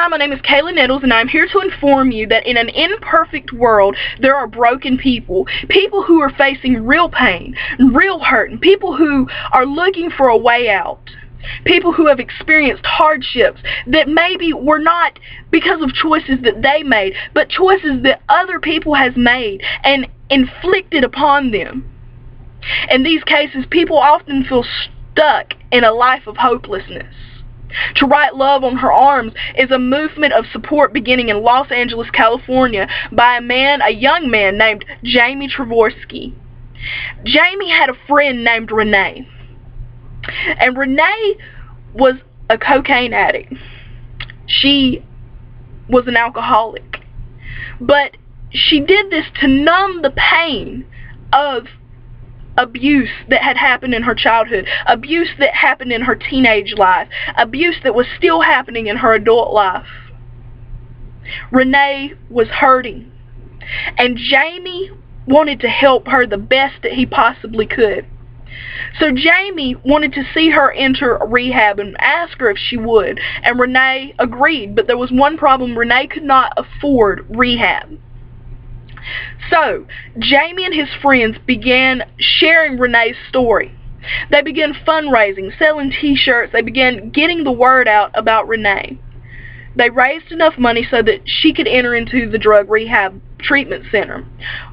Hi, my name is Kayla Nettles, and I'm here to inform you that in an imperfect world, there are broken people. People who are facing real pain, real hurt, and people who are looking for a way out. People who have experienced hardships that maybe were not because of choices that they made, but choices that other people has made and inflicted upon them. In these cases, people often feel stuck in a life of hopelessness. To Write Love on Her Arms is a movement of support beginning in Los Angeles, California by a young man named Jamie Travorsky. Jamie had a friend named Renee. And Renee was a cocaine addict. She was an alcoholic. But she did this to numb the pain of abuse that had happened in her childhood, abuse that happened in her teenage life, abuse that was still happening in her adult life. Renee was hurting, and Jamie wanted to help her the best that he possibly could. So Jamie wanted to see her enter rehab and ask her if she would, and Renee agreed, but there was one problem: Renee could not afford rehab. So, Jamie and his friends began sharing Renee's story. They began fundraising, selling t-shirts. They began getting the word out about Renee. They raised enough money so that she could enter into the drug rehab treatment center.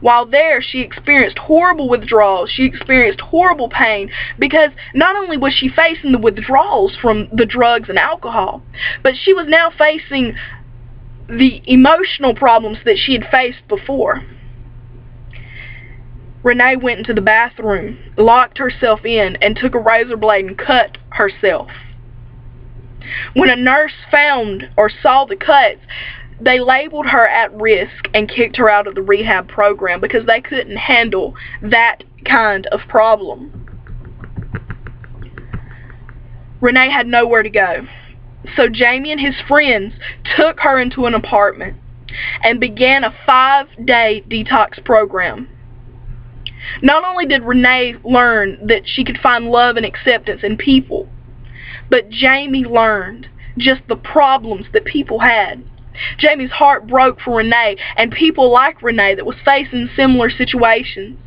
While there, she experienced horrible withdrawals. She experienced horrible pain because not only was she facing the withdrawals from the drugs and alcohol, but she was now facing the emotional problems that she had faced before. Renee went into the bathroom, locked herself in, and took a razor blade and cut herself. When a nurse found or saw the cuts, they labeled her at risk and kicked her out of the rehab program because they couldn't handle that kind of problem. Renee had nowhere to go. So Jamie and his friends took her into an apartment and began a 5-day detox program. Not only did Renee learn that she could find love and acceptance in people, but Jamie learned just the problems that people had. Jamie's heart broke for Renee and people like Renee that was facing similar situations.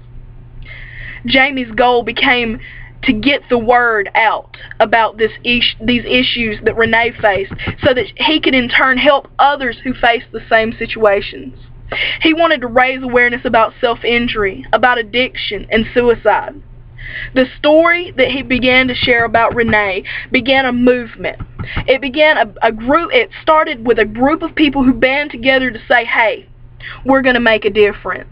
Jamie's goal became to get the word out about these issues that Renee faced so that he could in turn help others who faced the same situations. He wanted to raise awareness about self-injury, about addiction, and suicide. The story that he began to share about Renee began a movement. It began a group. It started with a group of people who band together to say, hey, we're going to make a difference.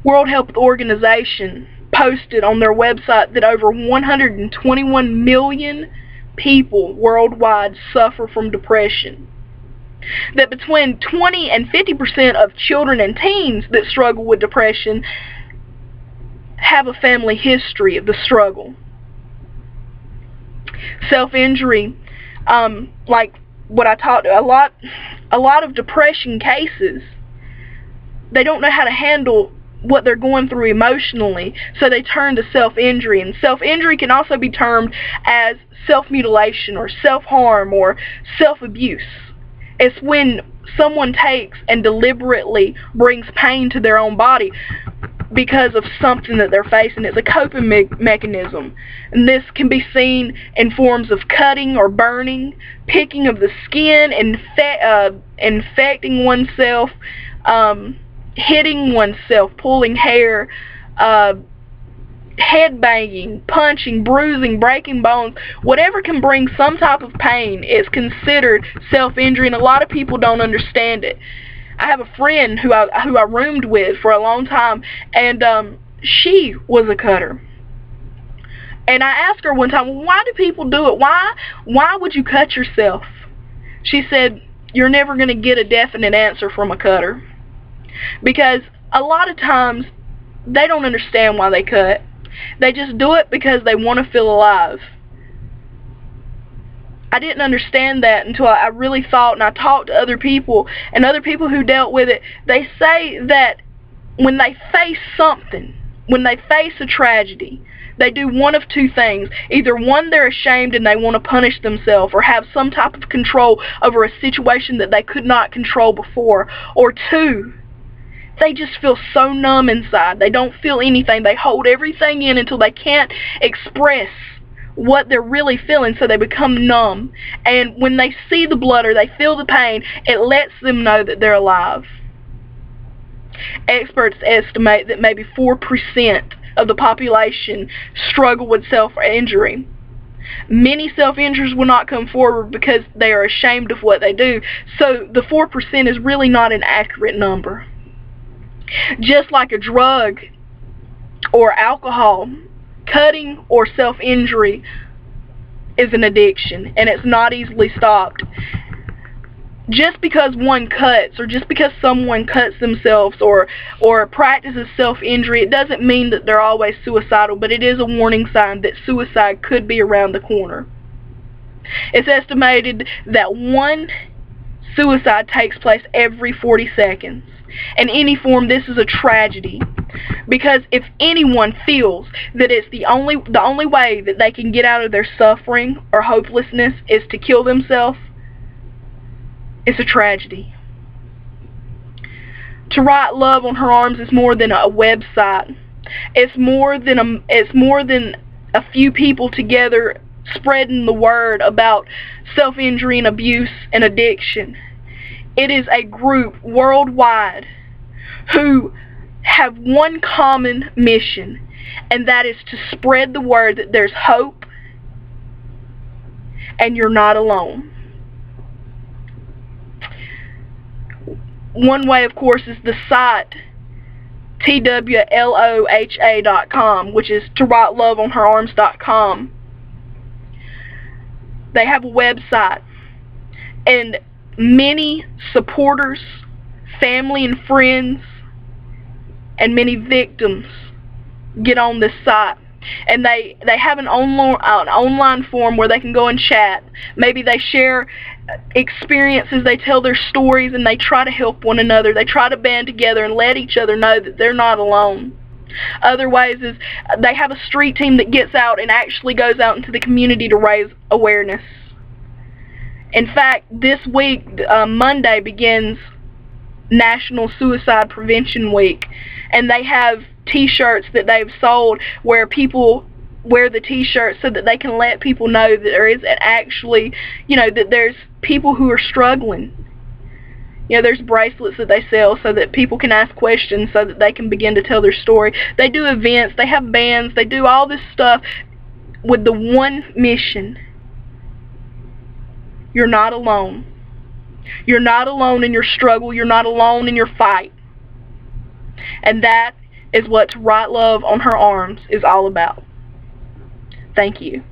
World Health Organization posted on their website that over 121 million people worldwide suffer from depression. That between 20 and 50% of children and teens that struggle with depression have a family history of the struggle. Self-injury, like what I talked, a lot of depression cases, they don't know how to handle what they're going through emotionally, so they turn to self-injury. And self-injury can also be termed as self-mutilation or self-harm or self-abuse. It's when someone takes and deliberately brings pain to their own body because of something that they're facing. It's a coping mechanism. And this can be seen in forms of cutting or burning, picking of the skin, infecting oneself, hitting oneself, pulling hair, head banging, punching, bruising, breaking bones. Whatever can bring some type of pain is considered self-injury, and a lot of people don't understand it. I have a friend who I roomed with for a long time, and she was a cutter. And I asked her one time, well, why do people do it? Why would you cut yourself? She said, you're never going to get a definite answer from a cutter. Because a lot of times they don't understand why they cut. They just do it because they want to feel alive. I didn't understand that until I really thought, and I talked to other people, and other people who dealt with it. They say that when they face something when they face a tragedy, they do one of two things. Either one, they're ashamed and they want to punish themselves or have some type of control over a situation that they could not control before. Or two, they just feel so numb inside. They don't feel anything. They hold everything in until they can't express what they're really feeling, so they become numb. And when they see the blood or they feel the pain, it lets them know that they're alive. Experts estimate that maybe 4% of the population struggle with self-injury. Many self-injurers will not come forward because they are ashamed of what they do. So the 4% is really not an accurate number. Just like a drug or alcohol, cutting or self-injury is an addiction, and it's not easily stopped. Just because one cuts, or just because someone cuts themselves or practices self-injury, it doesn't mean that they're always suicidal, but it is a warning sign that suicide could be around the corner. It's estimated that one suicide takes place every 40 seconds. In any form, this is a tragedy, because if anyone feels that it's the only way that they can get out of their suffering or hopelessness is to kill themselves, it's a tragedy. To write love on her arms is more than a website. It's more than a few people together spreading the word about self-injury and abuse and addiction. It is a group worldwide who have one common mission, and that is to spread the word that there's hope and you're not alone. One way, of course, is the site TWLOHA.com, which is to write love on her arms.com. They have a website, and many supporters, family and friends, and many victims get on this site. And they have an online forum where they can go and chat. Maybe they share experiences, they tell their stories, and they try to help one another. They try to band together and let each other know that they're not alone. Other ways is they have a street team that gets out and actually goes out into the community to raise awareness. In fact, this week, Monday, begins National Suicide Prevention Week, and they have t-shirts that they've sold where people wear the t-shirts so that they can let people know that there is actually, that there's people who are struggling. There's bracelets that they sell so that people can ask questions so that they can begin to tell their story. They do events, they have bands, they do all this stuff with the one mission: you're not alone. You're not alone in your struggle. You're not alone in your fight. And that is what To Write Love on Her Arms is all about. Thank you.